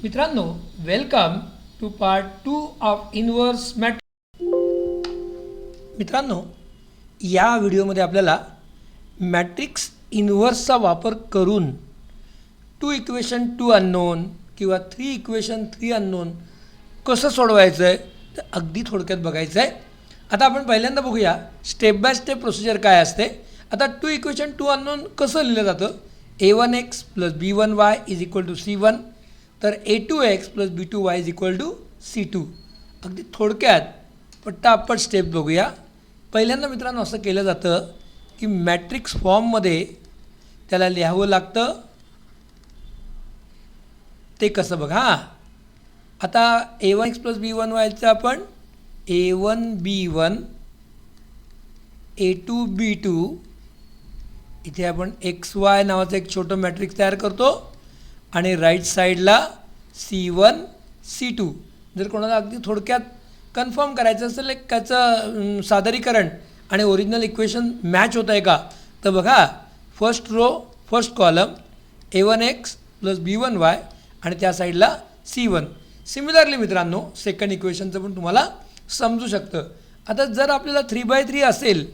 मित्रांनो, welcome to part 2 of inverse matrix. मित्रांनो, या व्हिडिओमध्ये आपल्याला मॅट्रिक्स इनवर्सचा वापर करून 2 इक्वेशन 2 अननोन किंवा 3 इक्वेशन 3 अननोन कसं सोडवायचं आहे तर अगदी थोडक्यात बघायचं आहे. आता आपण पहिल्यांदा बघूया स्टेप बाय स्टेप प्रोसिजर काय असते. आता 2 इक्वेशन 2 अननोन कसं लिहिलं जातं. a1x + b1y = c1, तर a2x + b2y = c2. अगदी थोडक्यात पट्टापट स्टेप बघूया. पहिल्यांदा मित्रांनो असं केलं जातं की मॅट्रिक्स फॉर्ममध्ये त्याला लिहावं लागतं. ते कसं बघा. आता a1x + b1yचं आपण a1 b1 a2 b2 इथे आपण xy नावाचं एक छोटं मॅट्रिक्स तयार करतो आणि राईट साईडला c1 c2. जर कोणाला अगदी थोडक्यात कन्फर्म करायचं असेल एक त्याचं सादरीकरण आणि ओरिजिनल इक्वेशन मॅच होत आहे का तर बघा, first row first column a1x + b1y आणि त्या साईडला c1. सिमिलरली मित्रांनो सेकंड इक्वेशनचं पण तुम्हाला समजू शकतं. आता जर आपल्याला 3/3 असेल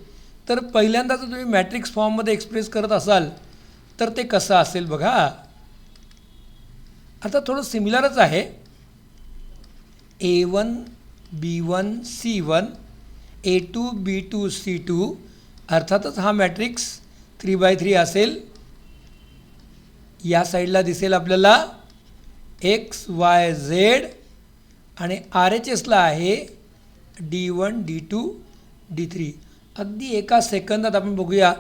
तर पहिल्यांदा जर तुम्ही मॅट्रिक्स फॉर्ममध्ये एक्सप्रेस करत असाल तर ते कसं असेल बघा. आता थोडं सिमिलरच आहे. a1 b1 c1 a2 b2 c2. अर्थातच हा मॅट्रिक्स 3/3 असेल. या साईडला दिसेल आपल्याला x y z आणि RHSला आहे d1 d2 d3. अगदी एका सेकंदात आपण बघूया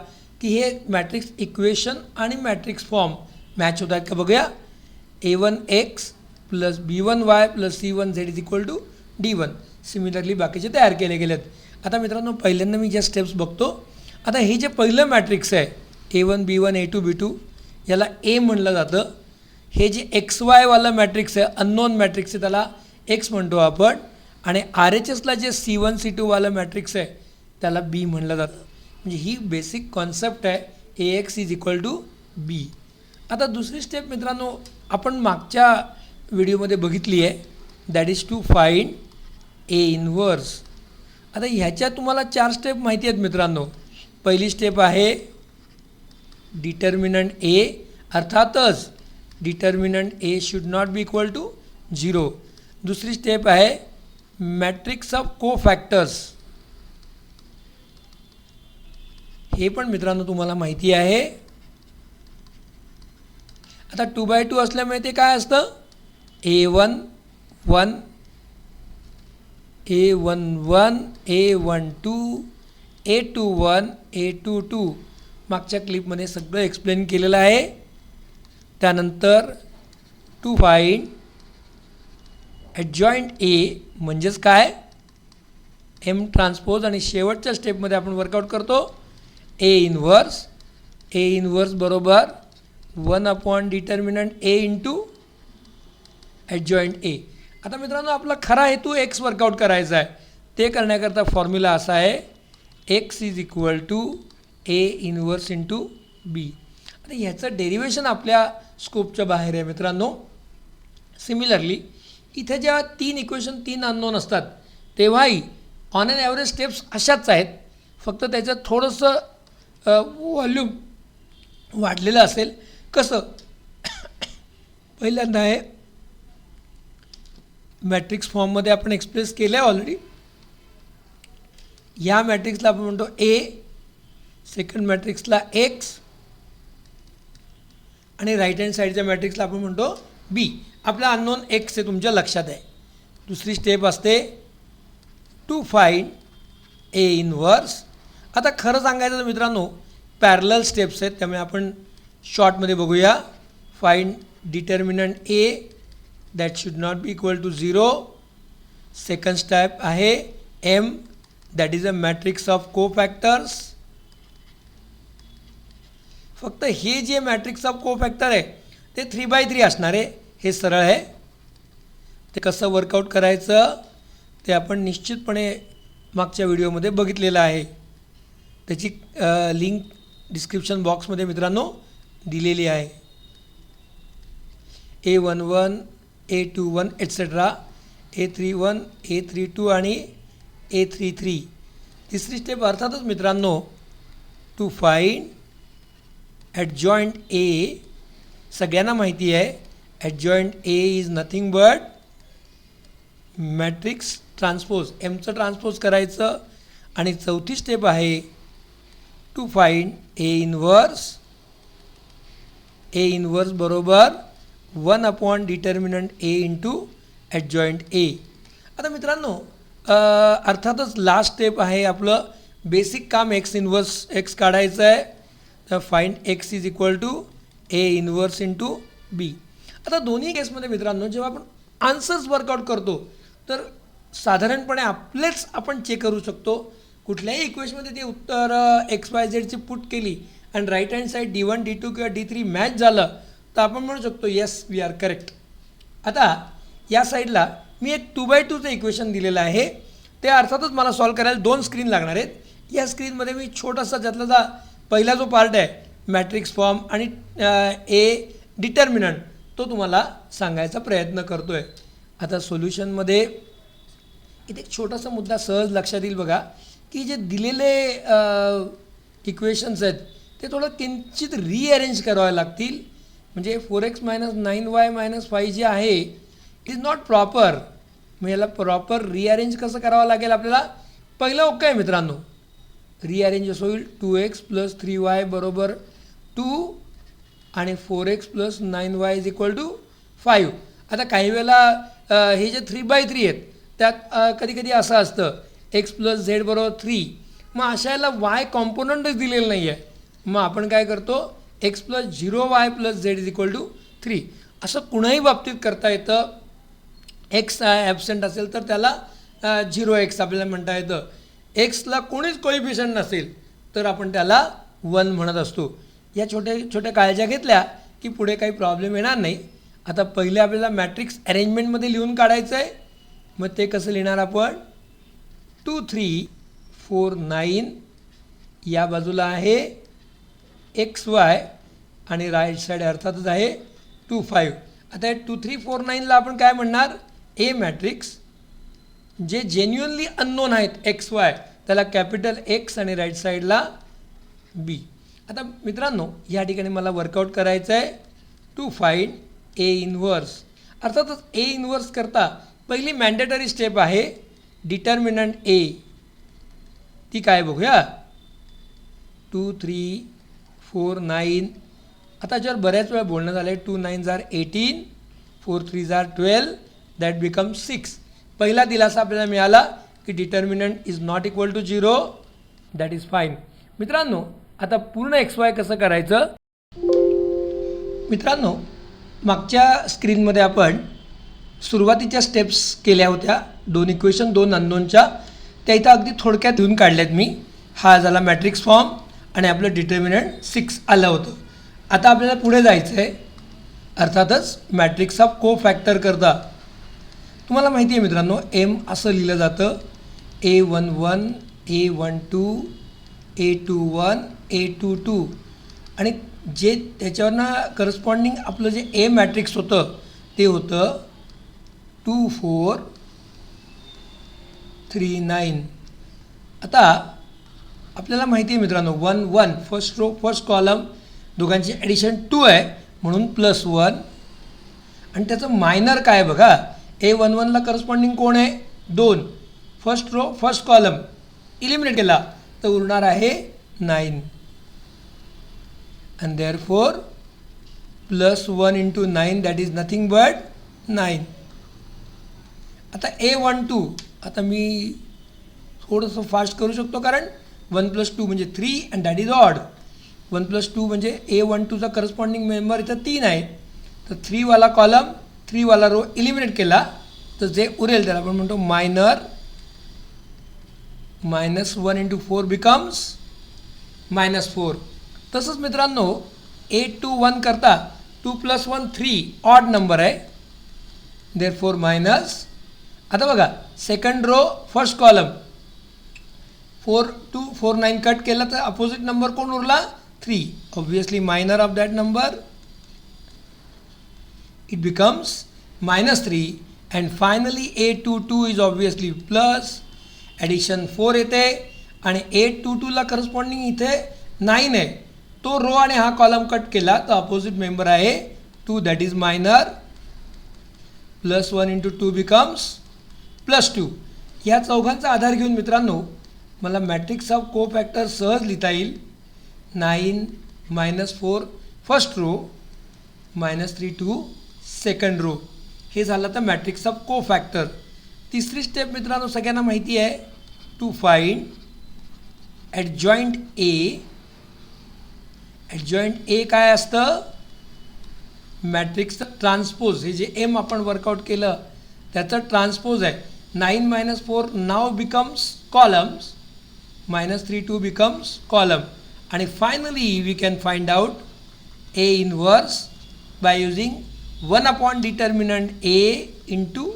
की हे मॅट्रिक्स इक्वेशन आणि मॅट्रिक्स फॉर्म मॅच होत आहेत का बघूया. a1x + b1y + c1z = d1. Similarly बाकीचे तयार केले गेलेत. आता मित्रांनो पहिल्यांदा मी ज्या स्टेप्स बघतो. आता हे जे पहिलं मॅट्रिक्स आहे a1 b1 a2 b2 याला a म्हणलं जातं. हे जे XY वाला मॅट्रिक्स आहे अननोन मॅट्रिक्स आहे त्याला x म्हणतो आपण. आणि RHSला जे c1 c2वाला मॅट्रिक्स आहे त्याला b म्हणलं जातं. म्हणजे ही बेसिक कॉन्सेप्ट आहे ax = b. आता दुसरी स्टेप मित्रांनो आपण मागच्या व्हिडिओमध्ये बघितली आहे, that is to find a inverse. आता ह्याच्या तुम्हाला 4 स्टेप माहिती आहेत मित्रांनो. पहिली स्टेप आहे डिटर्मिनंट a. अर्थातच determinant a should not be equal to 0. दुसरी स्टेप आहे मॅट्रिक्स ऑफ कोफॅक्टर्स. हे पण मित्रांनो तुम्हाला माहिती आहे. आता 2/2 असल्यामुळे ते काय असतं a1 1 a11 a12 a21 a22. मागच्या क्लिपमध्ये सगळं एक्सप्लेन केलेलं आहे. त्यानंतर टू फाइंड ॲडजॉइंट a म्हणजेच काय m ट्रान्सपोज. आणि शेवटच्या स्टेपमध्ये आपण वर्कआउट करतो a इनवर्स बरोबर 1 डिटर्मिनंट a × ॲडजॉइंट a. आता मित्रांनो आपला खरा हेतू x वर्कआउट करायचा आहे. ते करण्याकरता फॉर्म्युला असा आहे x = a इनवर्स × b. आता ह्याचं डेरिवेशन आपल्या स्कोपच्या बाहेर आहे मित्रांनो. सिमिलरली इथे जेव्हा 3 इक्वेशन 3 अननोन असतात तेव्हाही ऑन ॲन ॲव्हरेज स्टेप्स अशाच आहेत, फक्त त्याच्यात थोडंसं व्हॉल्यूम वाढलेलं असेल. कसं पहिल्यांदा आहे मॅट्रिक्स फॉर्ममध्ये आपण एक्सप्रेस केलं आहे ऑलरेडी. ह्या मॅट्रिक्सला आपण म्हणतो a, सेकंड मॅट्रिक्सला x आणि राईट हँड साईडच्या मॅट्रिक्सला आपण म्हणतो b. आपला अननोन x आहे तुमच्या लक्षात आहे. दुसरी स्टेप असते टू फाइंड a इनवर्स. आता खरं सांगायचं तर मित्रांनो पॅरलल स्टेप्स आहेत त्यामुळे आपण शॉर्टमध्ये बघूया. Find determinant a that should not be equal to 0. Second step आहे m that is a matrix of cofactors. फक्त हे जे मॅट्रिक्स ऑफ कोफॅक्टर आहे ते 3/3 असणार आहे. हे सरळ आहे. ते कसं वर्कआउट करायचं ते आपण निश्चितपणे मागच्या व्हिडिओमध्ये बघितलेलं आहे. त्याची लिंक डिस्क्रिप्शन बॉक्समध्ये मित्रांनो दिलेली आहे. a11 A21 etcetera, A31, A32 आणि A33. तिसरी स्टेप अर्थातच मित्रांनो टू फाइंड ॲडजॉइंट ए. सगळ्यांना माहिती आहे adjoint A is nothing but matrix transpose, एमचं ट्रान्सपोज करायचं. आणि चौथी स्टेप आहे to find A inverse. A inverse बरोबर 1 डिटर्मिनंट ए इंटू ॲडजॉइंट ए. आता मित्रांनो अर्थातच लास्ट स्टेप आहे आपलं बेसिक काम एक्स इनवर्स एक्स काढायचं आहे. तर find X is equal to A inverse into B. आता दोन्ही केसमध्ये मित्रांनो जेव्हा आपण आन्सर्स वर्कआउट करतो तर साधारणपणे आपलेच आपण चेक करू शकतो. कुठल्याही इक्वेशनमध्ये ते उत्तर एक्स वाय झेडची पुट केली आणि right hand side D1 D2 किंवा D3 मॅच झालं तर आपण म्हणू शकतो येस वी आर करेक्ट. आता या साईडला मी एक 2x2चं इक्वेशन दिलेलं आहे. ते अर्थातच मला सॉल्व करायला 2 स्क्रीन लागणार आहेत. या स्क्रीनमध्ये मी छोटासा ज्यातला पहिला जो पार्ट आहे मॅट्रिक्स फॉर्म आणि ए डिटर्मिनंट तो तुम्हाला सांगायचा प्रयत्न करतो आहे. आता सोल्युशनमध्ये इथे एक छोटासा मुद्दा सहज लक्षात येईल बघा की जे दिलेले इक्वेशन्स आहेत ते थोडं किंचित रिअरेंज करावे लागतील. म्हणजे 4x - 9y - 5 जे आहे इट इज नॉट प्रॉपर. मग याला प्रॉपर रिअरेंज कसं करावं लागेल आपल्याला. पहिलं ओके आहे मित्रांनो, रिअरेंज असं होईल 2x + 3y बरोबर 2 आणि 4x + 9y is equal to 5. आता काही वेळेला हे जे 3/3 आहेत त्यात कधी कधी असं असतं x + z बरोबर 3. मग अशा याला y कॉम्पोनंटच दिलेलं नाही आहे. मग आपण काय करतो x + 0y + z is equal to 3. असं कुणाही बाबतीत करता येतं. एक्स ॲबसेंट असेल तर त्याला 0x आपल्याला म्हणता येतं. एक्सला कोणीच कोइफिशियंट नसेल तर आपण त्याला 1 म्हणत असतो. या छोट्या छोट्या काळज्या घेतल्या की पुढे काही प्रॉब्लेम येणार नाही. आता पहिले आपल्याला मॅट्रिक्स अरेंजमेंटमध्ये लिहून काढायचं आहे. मग ते कसं लिहिणार आपण 2 3 4 9 या बाजूला आहे XY आणि राईट साईड अर्थातच आहे 2 5. आता 2 3 4 9ला आपण काय म्हणणार ए मॅट्रिक्स. जे जेन्युअनली अननोन आहेत XY त्याला कॅपिटल X आणि राईट साईडला B. आता मित्रांनो या ठिकाणी मला वर्कआउट करायचं आहे टू फाइंड ए इनवर्स. अर्थातच ए इनवर्स करता पहिली मॅन्डेटरी स्टेप आहे डिटर्मिनंट ए. ती काय बघूया 2 3 4 9. आता जर बऱ्याच वेळा बोलणं झालं आहे 2 9s are 18 4 3s are 12 that become 6. पहिला दिलासा आपल्याला मिळाला की determinant is not equal to 0. That is fine. मित्रांनो आता पूर्ण XY कसं करायचं. मित्रांनो मागच्या स्क्रीनमध्ये आपण सुरुवातीच्या स्टेप्स केल्या होत्या 2 इक्वेशन 2 अननोनच्या. त्या इथं अगदी थोडक्यात लिहून काढल्यात मी. हा झाला मॅट्रिक्स फॉर्म आणि आपलं डिटर्मिनंट 6 आलं होतं. आता आपल्याला पुढे जायचं आहे. अर्थातच मॅट्रिक्सचा को फॅक्टर करता तुम्हाला माहिती आहे मित्रांनो एम असं लिहिलं जातं A11 A12 A21 A22 आणि जे त्याच्यावरनं करस्पॉन्डिंग आपलं जे ए मॅट्रिक्स होतं ते होतं 2 4 3 9. आता आपल्याला माहिती आहे मित्रांनो 1 1 फर्स्ट रो फर्स्ट कॉलम दोघांची ॲडिशन 2 आहे म्हणून +1 आणि त्याचं मायनर काय बघा A11ला करस्पॉन्डिंग कोण आहे 2. First row first column eliminate केला तर उरणार आहे 9 and therefore +1 into 9 that is nothing but 9. आता A12 आता मी थोडंसं फास्ट करू शकतो कारण 1 + 2 म्हणजे 3 and that is odd. 1 + 2 म्हणजे A12चा करस्पॉन्डिंग मेंबर इथं 3 आहे. तर 3 वाला कॉलम 3 वाला रो इलिमिनेट केला तर जे उरेल त्याला आपण म्हणतो मायनर -1 into 4 बिकम्स -4. तसंच मित्रांनो A21 करता 2 + 1 3 ऑड नंबर आहे देअरफॉर मायनस. आता बघा second row first column 4 2 4 9 cut केला तर अपोजिट नंबर कोण उरला 3. Obviously minor of that number it becomes -3 and finally 822 is obviously plus addition 4 येते आणि 822ला करस्पॉन्डिंग इथे 9 आहे. तो रो आणि हा कॉलम कट केला तर अपोजिट मेंबर आहे 2 that is minor +1 into 2 becomes +2. ह्या चौघांचा आधार घेऊन मित्रांनो मला मॅट्रिक्स ऑफ को फॅक्टर सहज लिहिता येईल. 9 -4 first row -3 to second row. हे झालं तर मॅट्रिक्स ऑफ को फॅक्टर. तिसरी स्टेप मित्रांनो सगळ्यांना माहिती आहे टू फाइंड ॲडजॉइंट ए. ॲडजॉइंट ए काय असतं? मॅट्रिक्सचं ट्रान्सपोज. हे जे एम आपण वर्कआउट केलं त्याचं ट्रान्सपोज आहे. 9 - 4 नाव बिकम्स कॉलम्स -3 2 बिकम्स कॉलम आणि finally we can find out A inverse by using 1 determinant A into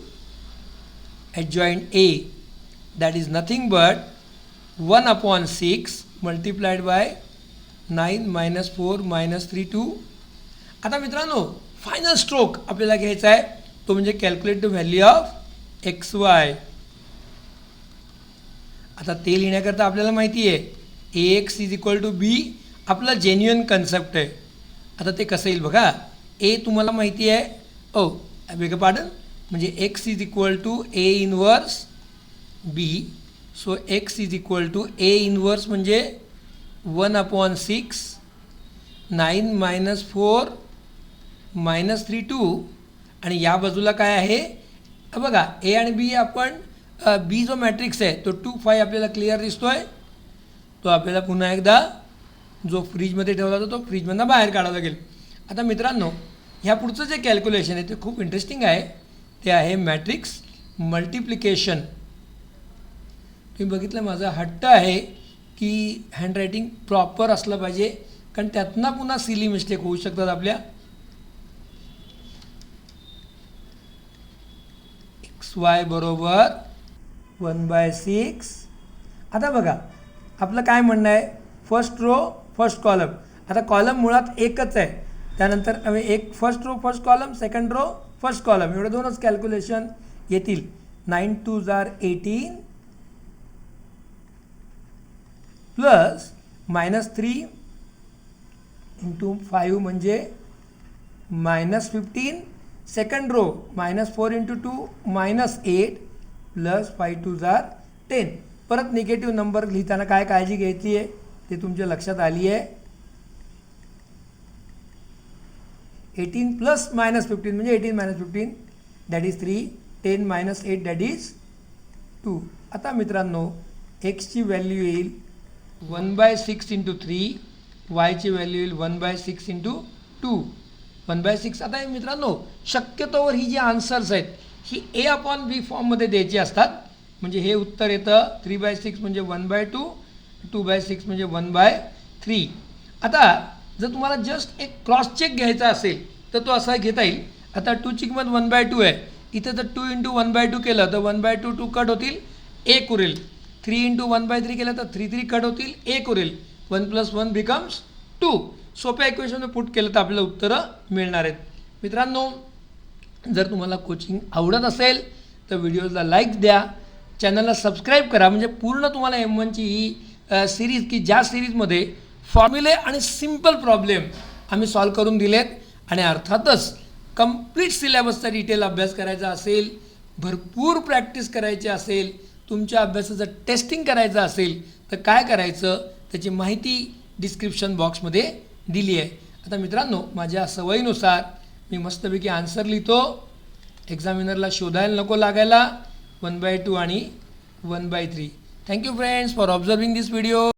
adjoint A, that is nothing but 1/6 multiplied by 9 - 4 -3 2. आता मित्रांनो फायनल स्ट्रोक आपल्याला घ्यायचा आहे तो म्हणजे calculate the value of XY. आता ते लिहिण्याकरता आपल्याला माहिती आहे AX = B आपला जेन्युइन कन्सेप्ट आहे. आता ते कसं येईल बघा. ए तुम्हाला माहिती आहे बेग पार्डन म्हणजे x = A inverse B. So x = A inverse म्हणजे 1/6 9 - 4 -3 2 आणि या बाजूला काय आहे बघा A आणि B. आपण B जो मॅट्रिक्स आहे तो 2 5 आपल्याला क्लिअर दिसतोय. तो आपल्याला पुन्हा एकदा जो फ्रीजमध्ये ठेवला होता तो फ्रीजमधून बाहेर काढावा लागेल. आता मित्रांनो ह्या पुढचं जे कॅल्क्युलेशन आहे ते खूप इंटरेस्टिंग आहे. ते आहे मॅट्रिक्स मल्टिप्लिकेशन. तुम्ही बघितलं माझा हट्ट आहे की हँडरायटिंग प्रॉपर असलं पाहिजे कारण त्यातनं पुन्हा सिली मिस्टेक होऊ शकतात आपल्या. XY बरोबर 1/6. आता बघा आपलं काय म्हणणं आहे फर्स्ट रो फर्स्ट कॉलम. आता कॉलम मुळात एकच आहे. त्यानंतर एक first row first column second row first column एवढे दोनच कॅल्क्युलेशन येतील. 9 2s are 18 प्लस -3 इंटू 5 म्हणजे -15. Second row -4 into 2 -8 plus 5 2s are 10. परत निगेटिव्ह नंबर लिहिताना काय काळजी घ्यायची आहे ते तुमच्या लक्षात आली आहे. 18 प्लस -15 म्हणजे 18 - 15 दॅट इज 3. 10 - 8 that is 2. आता मित्रांनो एक्सची व्हॅल्यू येईल 1/6 इंटू 3. वायची व्हॅल्यू येईल 1/6 इंटू 2 1/6. आता मित्रांनो शक्यतोवर ही जी आन्सर्स आहेत ही A/B फॉर्ममध्ये द्यायची असतात. म्हणजे हे उत्तर येतं 3/6 म्हणजे 1/2 2/6 म्हणजे 1/3. आता जर तुम्हाला जस्ट एक क्रॉस चेक घ्यायचा असेल तर तो असा घेता येईल. आता 2ची किंमत 1/2 आहे. इथे जर 2 × 1/2 केलं तर 1/2 2 कट होतील 1 उरेल. 3 × 1/3 केलं तर 3 3 कट होतील 1 उरेल. 1 + 1 बिकम्स 2. सोप्या इक्वेशनमध्ये पुट केलं तर आपल्याला उत्तरं मिळणार आहेत. मित्रांनो जर तुम्हाला कोचिंग आवडत असेल तर व्हिडिओला लाईक द्या. चॅनलला सबस्क्राईब करा म्हणजे पूर्ण तुम्हाला M1ची ही सिरीज की ज्या सिरीजमध्ये फॉर्म्युले आणि सिम्पल प्रॉब्लेम आम्ही सॉल्व करून दिलेत. आणि अर्थातच कंप्लीट सिलेबसचा डिटेल अभ्यास करायचा असेल भरपूर प्रॅक्टिस करायची असेल तुमच्या अभ्यासाचं टेस्टिंग करायचं असेल तर काय करायचं त्याची माहिती डिस्क्रिप्शन बॉक्समध्ये दिली आहे. आता मित्रांनो माझ्या सवयीनुसार मी मस्तपैकी आन्सर लिहितो. एक्झामिनरला शोधायला नको लागायला. 1/2 आणि 1/3. Thank you friends for observing this video.